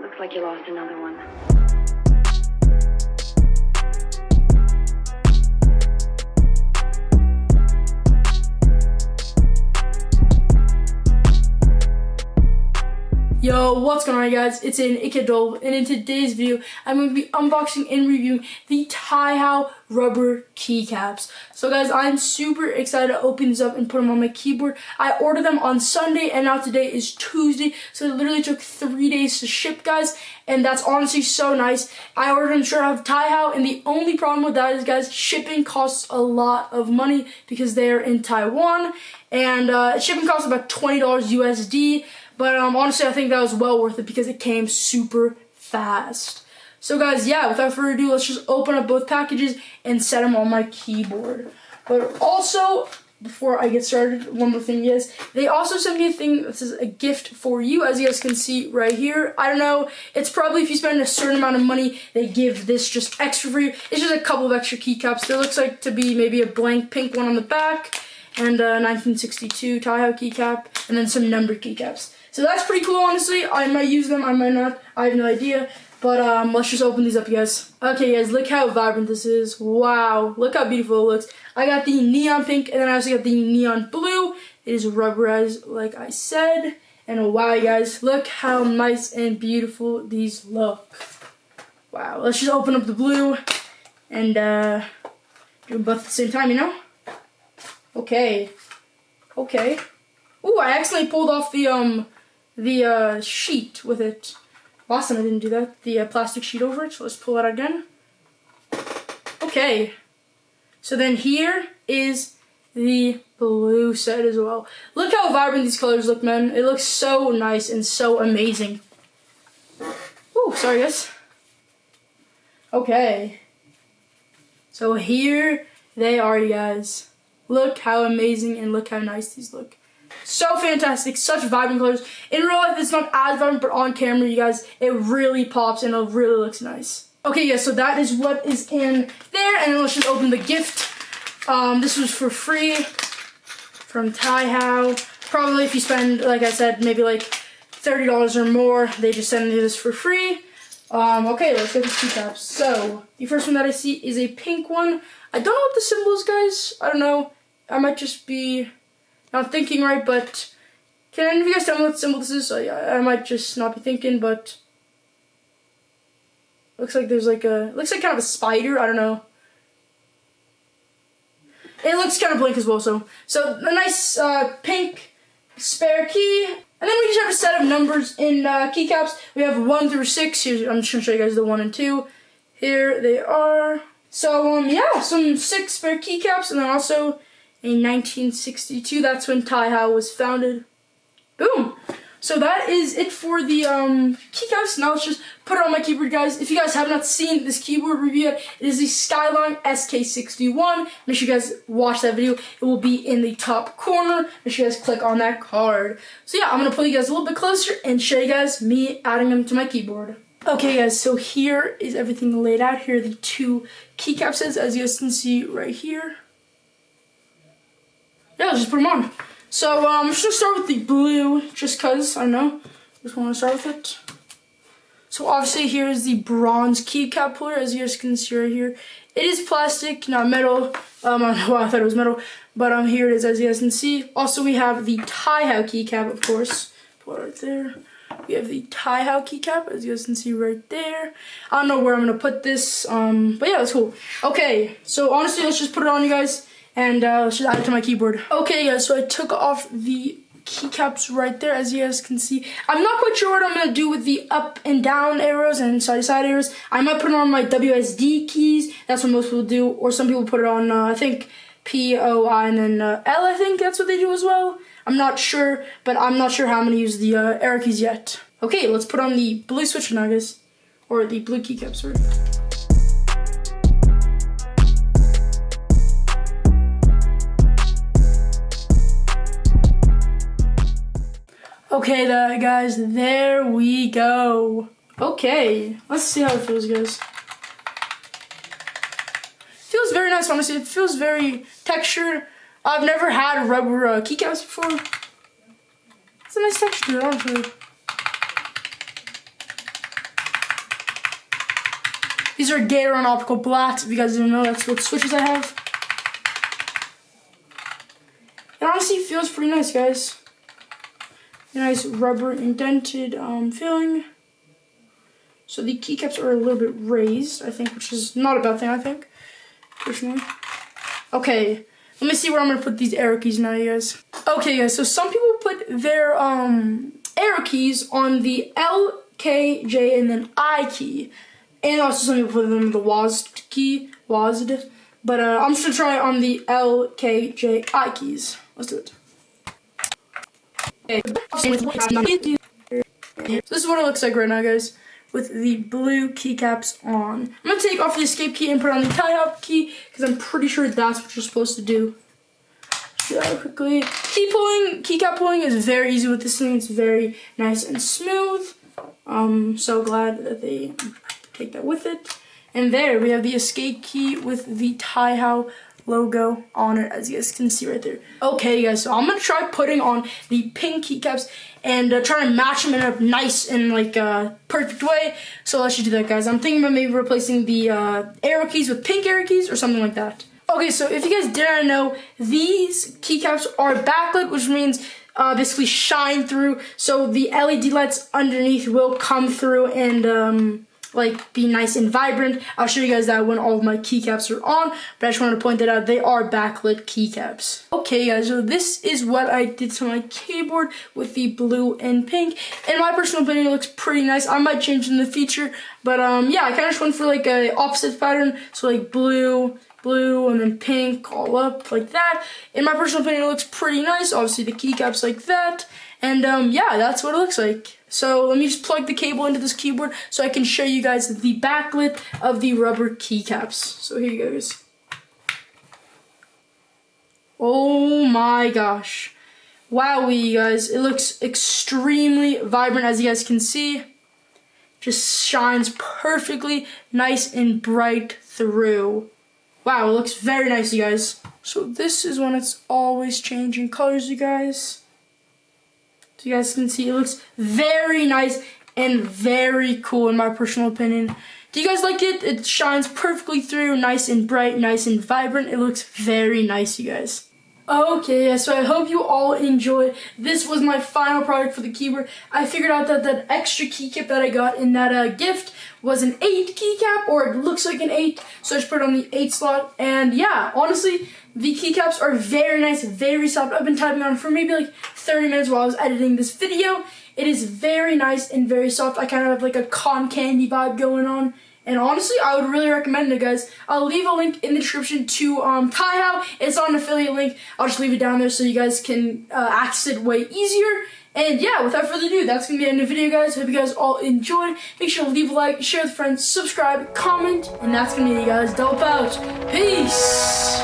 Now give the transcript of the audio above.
Looks like you lost another one. Yo, what's going on, guys? It's an Keycap, and in today's video, I'm going to be unboxing and reviewing the Tai Hao rubber keycaps. So guys, I'm super excited to open these up and put them on my keyboard. I ordered them on Sunday, and now today is Tuesday, so it literally took 3 days to ship, guys, and that's honestly so nice. I ordered them straight out of Tai Hao, and the only problem with that is, guys, shipping costs a lot of money because they are in Taiwan, and shipping costs about $20 USD. But honestly, I think that was well worth it because it came super fast. So guys, yeah, without further ado, let's just open up both packages and set them on my keyboard. But also, before I get started, one more thing, guys. They also sent me a thing that says a gift for you, as you guys can see right here. I don't know, it's probably if you spend a certain amount of money, they give this just extra for you. It's just a couple of extra keycaps. There looks like to be maybe a blank pink one on the back, and 1962 Tai Hao keycap, and then some numbered keycaps. So that's pretty cool, honestly. I might use them, I might not. I have no idea. But let's just open these up, guys. Okay, guys, look how vibrant this is. Wow, look how beautiful it looks. I got the neon pink, and then I also got the neon blue. It is rubberized, like I said. And wow, guys, look how nice and beautiful these look. Wow, let's just open up the blue and do them both at the same time, you know? Okay. Okay. Ooh, I accidentally pulled off the sheet with it. Last time I didn't do that. The plastic sheet over it. So let's pull it out again. Okay. So then here is the blue set as well. Look how vibrant these colors look, man. It looks so nice and so amazing. Ooh, sorry guys. Okay. So here they are, you guys. Look how amazing and look how nice these look. So fantastic, such vibrant colors. In real life, it's not as vibrant, but on camera, you guys, it really pops and it really looks nice. Okay, guys, so that is what is in there, and then let's just open the gift. This was for free from Tai Hao. Probably if you spend, like I said, maybe like $30 or more, they just send you this for free. Okay, let's get the keycaps. So, the first one that I see is a pink one. I don't know what the symbol is, guys. I don't know. I might just be not thinking right, but can any of you guys tell me what symbol this is? So, yeah, I might just not be thinking, but looks like there's like looks like kind of a spider. I don't know. It looks kind of blank as well. So a nice pink spare key, and then we just have a set of numbers in keycaps. We have 1 through 6. Here, I'm just gonna show you guys the 1 and 2. Here they are. So yeah, some 6 spare keycaps, and then also in 1962, that's when Tai Hao was founded. Boom! So that is it for the keycaps. Now let's just put it on my keyboard, guys. If you guys have not seen this keyboard review yet, it is the Skyline SK61. Make sure you guys watch that video. It will be in the top corner. Make sure you guys click on that card. So yeah, I'm going to pull you guys a little bit closer and show you guys me adding them to my keyboard. Okay, guys, so here is everything laid out. Here are the 2 keycaps, as you guys can see right here. Yeah, let's just put them on. So, I'm just going to start with the blue, just because, I don't know, just want to start with it. So, obviously, here is the bronze keycap puller, as you guys can see right here. It is plastic, not metal. I don't know why I thought it was metal, but here it is, as you guys can see. Also, we have the Tai Hao keycap, of course. Put it right there. We have the Tai Hao keycap, as you guys can see right there. I don't know where I'm going to put this, but yeah, that's cool. Okay, so honestly, let's just put it on, you guys. And let's just add it to my keyboard. Okay, guys, so I took off the keycaps right there, as you guys can see. I'm not quite sure what I'm going to do with the up and down arrows and side to side arrows. I might put it on my WSD keys. That's what most people do. Or some people put it on, I think, P, O, I, and then L, I think that's what they do as well. I'm not sure, but I'm not sure how I'm going to use the arrow keys yet. Okay, let's put on the blue switch now, guys. Or the blue keycap, sorry. Okay, guys, there we go. Okay, let's see how it feels, guys. Feels very nice, honestly. It feels very textured. I've never had rubber keycaps before. It's a nice texture, honestly. These are Gator on optical blacks. If you guys didn't know, that's what switches I have. It honestly feels pretty nice, guys. A nice rubber indented feeling. So the keycaps are a little bit raised, I think, which is not a bad thing, I think, personally. Okay, let me see where I'm gonna put these arrow keys now, you guys. Okay, guys, so some people put their arrow keys on the L, K, J, and then I key. And also some people put them in the WASD key, WASD. But I'm just gonna try it on the L, K, J, I keys. Let's do it. Okay. So this is what it looks like right now, guys, with the blue keycaps on. I'm gonna take off the escape key and put on the Tai Hao key because I'm pretty sure that's what you're supposed to do. Just do that quickly. Keycap pulling is very easy with this thing. It's very nice and smooth. So glad that they take that with it. And there we have the escape key with the Tai Hao logo on it, as you guys can see right there. Okay, guys, so I'm gonna try putting on the pink keycaps and try to match them in a nice and like perfect way. So let's just do that, guys. I'm thinking about maybe replacing the arrow keys with pink arrow keys or something like that. Okay, so if you guys didn't know, these keycaps are backlit, which means basically shine through. So the LED lights underneath will come through and like be nice and vibrant. I'll show you guys that when all of my keycaps are on, but I just wanted to point that out. They are backlit keycaps. Okay, guys, so this is what I did to my keyboard with the blue and pink. In my personal opinion, it looks pretty nice. I might change in the future, but yeah, I kind of just went for like a opposite pattern. So like blue, and then pink all up like that. In my personal opinion, it looks pretty nice. Obviously the keycaps like that. And yeah, that's what it looks like. So let me just plug the cable into this keyboard so I can show you guys the backlit of the rubber keycaps. So here you guys. Oh my gosh. Wowie, you guys. It looks extremely vibrant, as you guys can see. Just shines perfectly nice and bright through. Wow, it looks very nice, you guys. So this is when it's always changing colors, you guys. So you guys can see it looks very nice and very cool in my personal opinion. Do you guys like it? It shines perfectly through, nice and bright, nice and vibrant. It looks very nice, you guys. Okay, so I hope you all enjoyed. This was my final product for the keyboard. I figured out that that extra keycap that I got in that gift was an 8 keycap, or it looks like an 8, so I just put it on the 8 slot. And yeah, honestly, the keycaps are very nice, very soft. I've been typing on for maybe like 30 minutes while I was editing this video. It is very nice and very soft. I kind of have like a cotton candy vibe going on. And honestly, I would really recommend it, guys. I'll leave a link in the description to Tai Hao. It's not an affiliate link. I'll just leave it down there so you guys can access it way easier. And yeah, without further ado, that's going to be the end of the video, guys. Hope you guys all enjoyed. Make sure to leave a like, share with friends, subscribe, comment. And that's going to be it, guys. Dope out. Peace.